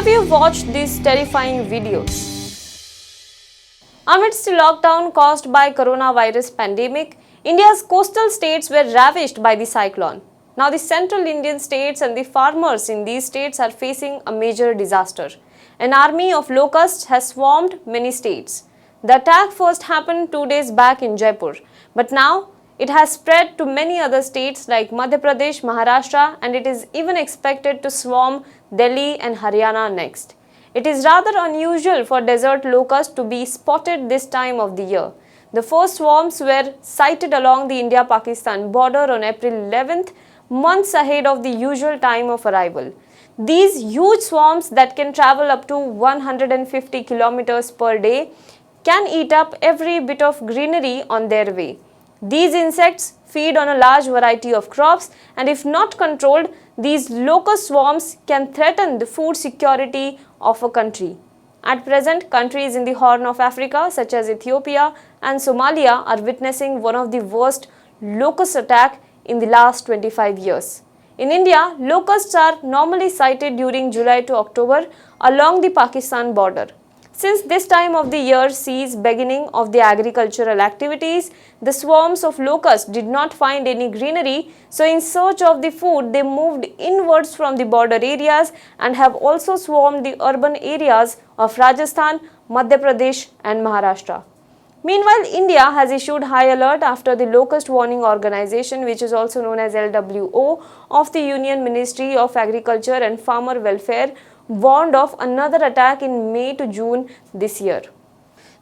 Have you watched these terrifying videos? Amidst the lockdown caused by coronavirus pandemic, India's coastal states were ravaged by the cyclone. Now the central Indian states and the farmers in these states are facing a major disaster. An army of locusts has swarmed many states. The attack first happened 2 days back in Jaipur, but now it has spread to many other states like Madhya Pradesh, Maharashtra, and it is even expected to swarm Delhi and Haryana next. It is rather unusual for desert locust to be spotted this time of the year. The first swarms were sighted along the India-Pakistan border on April 11th, months ahead of the usual time of arrival. These huge swarms that can travel up to 150 kilometers per day can eat up every bit of greenery on their way. These insects feed on a large variety of crops, and if not controlled, these locust swarms can threaten the food security of a country. At present, countries in the Horn of Africa such as Ethiopia and Somalia are witnessing one of the worst locust attacks in the last 25 years. In India, locusts are normally sighted during July to October along the Pakistan border. Since this time of the year sees beginning of the agricultural activities, the swarms of locusts did not find any greenery, so in search of the food they moved inwards from the border areas and have also swarmed the urban areas of Rajasthan, Madhya Pradesh and Maharashtra. Meanwhile, India has issued high alert after the Locust Warning Organization, which is also known as LWO, of the Union Ministry of Agriculture and Farmer Welfare, warned of another attack in May to June this year.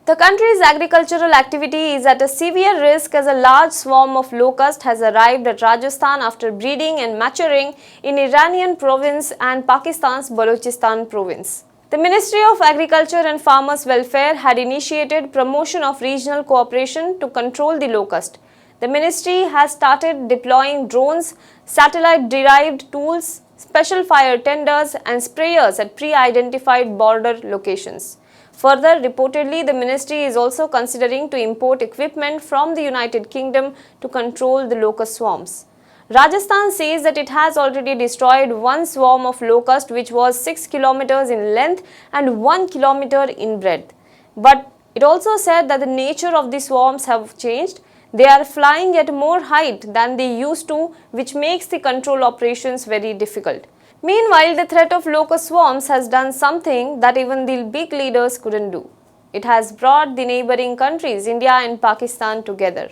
The country's agricultural activity is at a severe risk as a large swarm of locusts has arrived at Rajasthan after breeding and maturing in Iranian province and Pakistan's Balochistan province. The Ministry of Agriculture and Farmers Welfare had initiated promotion of regional cooperation to control the locust. The ministry has started deploying drones, satellite-derived tools, special fire tenders and sprayers at pre-identified border locations. Further, reportedly, the ministry is also considering to import equipment from the United Kingdom to control the locust swarms. Rajasthan says that it has already destroyed one swarm of locust which was 6 kilometers in length and 1 kilometer in breadth. But it also said that the nature of the swarms have changed. They are flying at more height than they used to, which makes the control operations very difficult. Meanwhile, the threat of locust swarms has done something that even the big leaders couldn't do. It has brought the neighboring countries, India and Pakistan, together.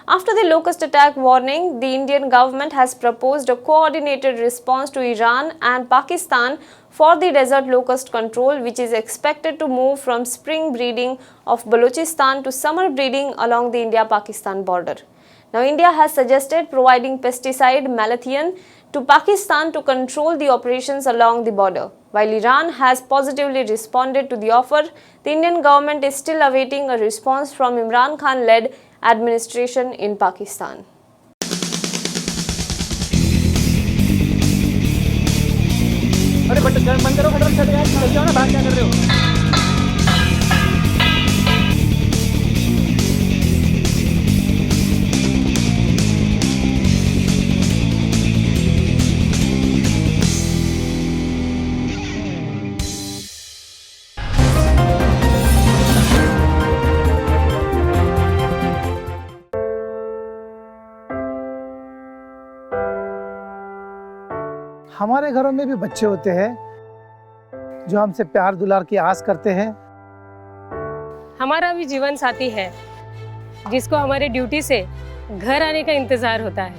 After the locust attack warning, the Indian government has proposed a coordinated response to Iran and Pakistan for the desert locust control, which is expected to move from spring breeding of Balochistan to summer breeding along the India-Pakistan border. Now, India has suggested providing pesticide malathion to Pakistan to control the operations along the border. While Iran has positively responded to the offer, the Indian government is still awaiting a response from Imran Khan-led administration in Pakistan. अरे but बंद करो फटाफट यार, चल जाओ ना, बाहर क्या कर रहे हो? हमारे घरों में भी बच्चे होते हैं जो हमसे प्यार दुलार की आस करते हैं। हमारा भी जीवन साथी है जिसको हमारे ड्यूटी से घर आने का इंतजार होता है।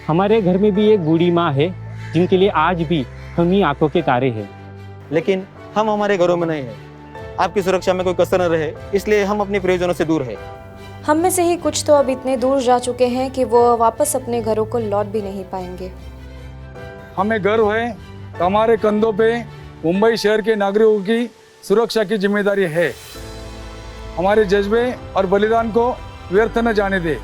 हमारे घर में भी एक बूढ़ी माँ है जिनके लिए आज भी हम ही आंखों के तारे हैं। लेकिन हम हमारे घरों में नहीं हैं। आपकी सुरक्षा में कोई कसर न रहे, इसलिए हम अपने प्रियजनों से दूर हैं। हम में से ही कुछ तो अब इतने दूर जा चुके हैं कि वो वापस अपने घरों को लौट भी नहीं पाएंगे। हमें गर्व है कि हमारे कंधों पे मुंबई शहर के नागरिकों की सुरक्षा की जिम्मेदारी है। हमारे जज्बे और बलिदान को व्यर्थ न जाने दे।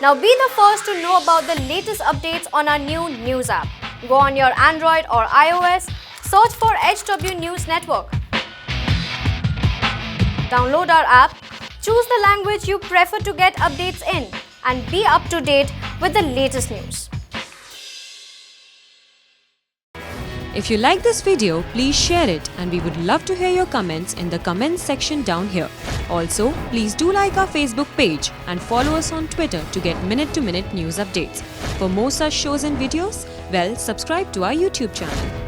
Now be the first to know about the latest updates on our new news app. Go on your Android or iOS, search for HW News Network. Download our app, choose the language you prefer to get updates in, and be up to date with the latest news. If you like this video, please share it and we would love to hear your comments in the comments section down here. Also, please do like our Facebook page and follow us on Twitter to get minute-to-minute news updates. For more such shows and videos, well, subscribe to our YouTube channel.